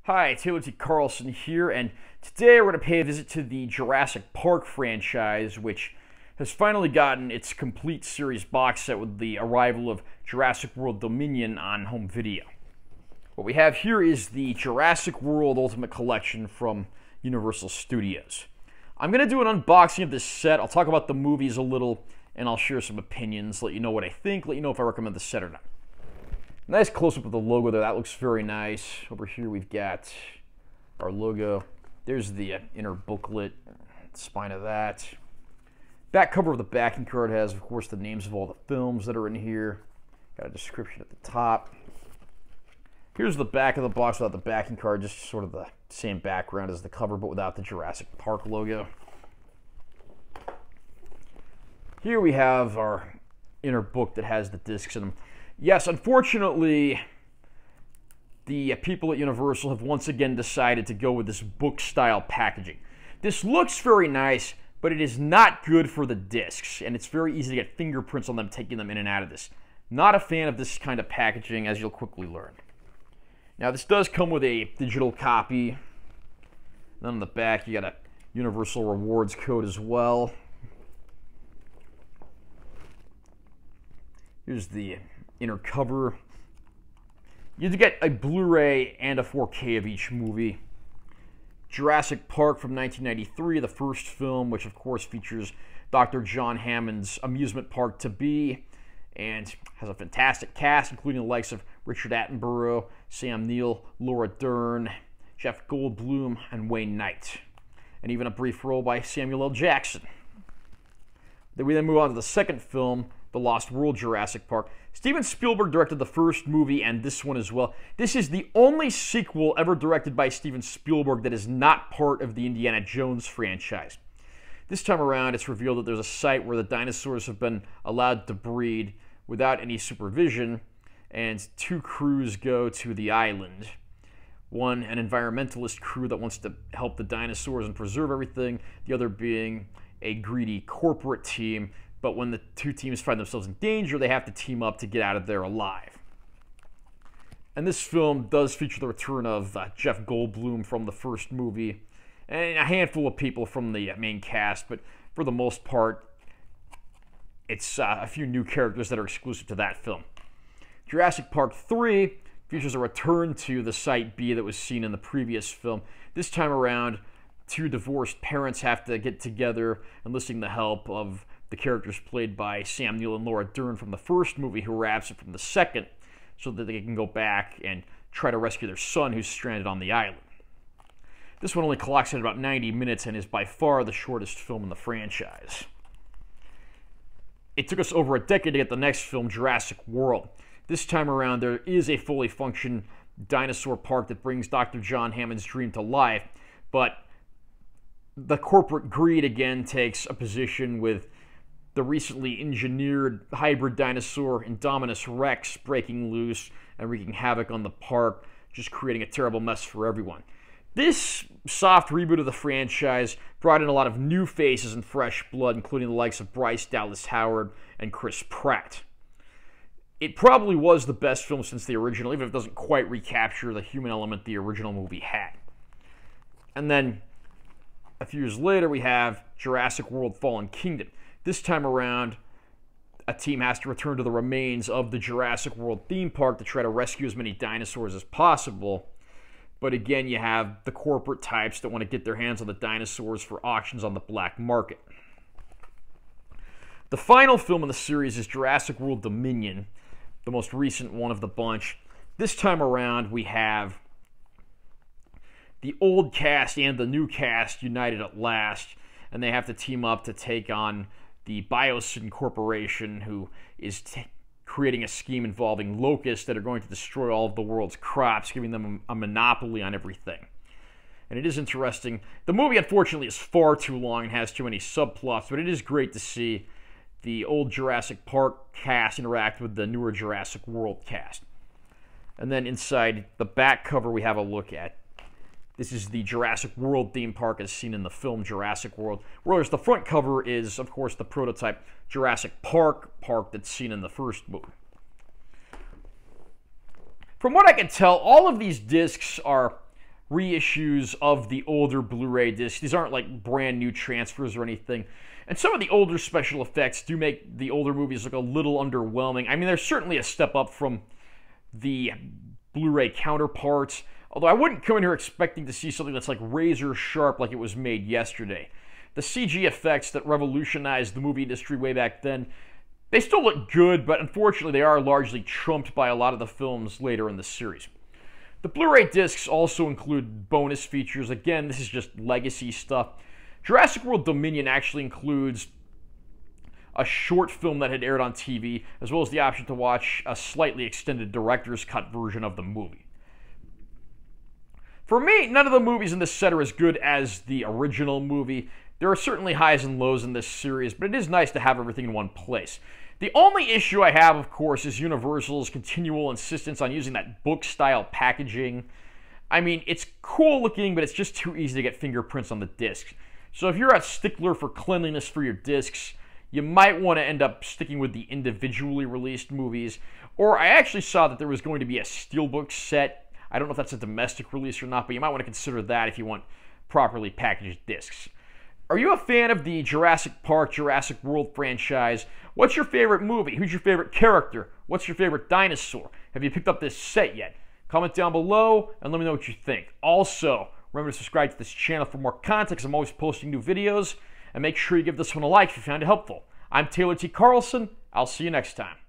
Hi, Taylor T. Carlson here, and today we're going to pay a visit to the Jurassic Park franchise, which has finally gotten its complete series box set with the arrival of Jurassic World Dominion on home video. What we have here is the Jurassic World Ultimate Collection from Universal Studios. I'm going to do an unboxing of this set. I'll talk about the movies a little, and I'll share some opinions, let you know what I think, let you know if I recommend the set or not. Nice close-up of the logo there. That looks very nice. Over here we've got our logo. There's the inner booklet, spine of that. Back cover of the backing card has, of course, the names of all the films that are in here. Got a description at the top. Here's the back of the box without the backing card, just sort of the same background as the cover, but without the Jurassic Park logo. Here we have our inner book that has the discs in them. Yes, unfortunately, the people at Universal have once again decided to go with this book-style packaging. This looks very nice, but it is not good for the discs, and it's very easy to get fingerprints on them taking them in and out of this. Not a fan of this kind of packaging, as you'll quickly learn. Now, this does come with a digital copy. Then on the back, you got a Universal Rewards code as well. Here's the inner cover. You get a Blu-ray and a 4K of each movie. Jurassic Park from 1993, the first film, which of course features Dr. John Hammond's amusement park to be, and has a fantastic cast, including the likes of Richard Attenborough, Sam Neill, Laura Dern, Jeff Goldblum, and Wayne Knight, and even a brief role by Samuel L. Jackson. Then we move on to the second film, The Lost World Jurassic Park. Steven Spielberg directed the first movie and this one as well. This is the only sequel ever directed by Steven Spielberg that is not part of the Indiana Jones franchise. This time around, it's revealed that there's a site where the dinosaurs have been allowed to breed without any supervision, and two crews go to the island. One, an environmentalist crew that wants to help the dinosaurs and preserve everything, the other being a greedy corporate team. But when the two teams find themselves in danger, they have to team up to get out of there alive. And this film does feature the return of Jeff Goldblum from the first movie, and a handful of people from the main cast, but for the most part, it's a few new characters that are exclusive to that film. Jurassic Park 3 features a return to the Site B that was seen in the previous film. This time around, two divorced parents have to get together, enlisting the help of the characters played by Sam Neill and Laura Dern from the first movie, who were absent from the second, so that they can go back and try to rescue their son who's stranded on the island. This one only clocks at about 90 minutes and is by far the shortest film in the franchise. It took us over a decade to get the next film, Jurassic World. This time around, there is a fully functioning dinosaur park that brings Dr. John Hammond's dream to life, but the corporate greed again takes a position with the recently engineered hybrid dinosaur Indominus Rex breaking loose and wreaking havoc on the park, just creating a terrible mess for everyone. This soft reboot of the franchise brought in a lot of new faces and fresh blood, including the likes of Bryce Dallas Howard and Chris Pratt. It probably was the best film since the original, even if it doesn't quite recapture the human element the original movie had. And then, a few years later, we have Jurassic World Fallen Kingdom. This time around, a team has to return to the remains of the Jurassic World theme park to try to rescue as many dinosaurs as possible. But again, you have the corporate types that want to get their hands on the dinosaurs for auctions on the black market. The final film in the series is Jurassic World Dominion, the most recent one of the bunch. This time around, we have the old cast and the new cast united at last, and they have to team up to take on the Biosyn Corporation, who is creating a scheme involving locusts that are going to destroy all of the world's crops, giving them a monopoly on everything. And it is interesting. The movie, unfortunately, is far too long and has too many subplots, but it is great to see the old Jurassic Park cast interact with the newer Jurassic World cast. And then inside the back cover, we have a look at. This is the Jurassic World theme park as seen in the film Jurassic World. Whereas the front cover is, of course, the prototype Jurassic Park that's seen in the first movie. From what I can tell, all of these discs are reissues of the older Blu-ray discs. These aren't like brand new transfers or anything. And some of the older special effects do make the older movies look a little underwhelming. I mean, they're certainly a step up from the Blu-ray counterparts, although I wouldn't come in here expecting to see something that's like razor sharp like it was made yesterday. The CG effects that revolutionized the movie industry way back then, they still look good, but unfortunately they are largely trumped by a lot of the films later in the series. The Blu-ray discs also include bonus features. Again, this is just legacy stuff. Jurassic World Dominion actually includes a short film that had aired on TV, as well as the option to watch a slightly extended director's cut version of the movie. For me, none of the movies in this set are as good as the original movie. There are certainly highs and lows in this series, but it is nice to have everything in one place. The only issue I have, of course, is Universal's continual insistence on using that book-style packaging. I mean, it's cool looking, but it's just too easy to get fingerprints on the discs. So if you're a stickler for cleanliness for your discs, you might want to end up sticking with the individually released movies. Or I actually saw that there was going to be a steelbook set. I don't know if that's a domestic release or not, but you might want to consider that if you want properly packaged discs. Are you a fan of the Jurassic Park, Jurassic World franchise? What's your favorite movie? Who's your favorite character? What's your favorite dinosaur? Have you picked up this set yet? Comment down below and let me know what you think. Also, remember to subscribe to this channel for more content because I'm always posting new videos. And make sure you give this one a like if you found it helpful. I'm Taylor T. Carlson. I'll see you next time.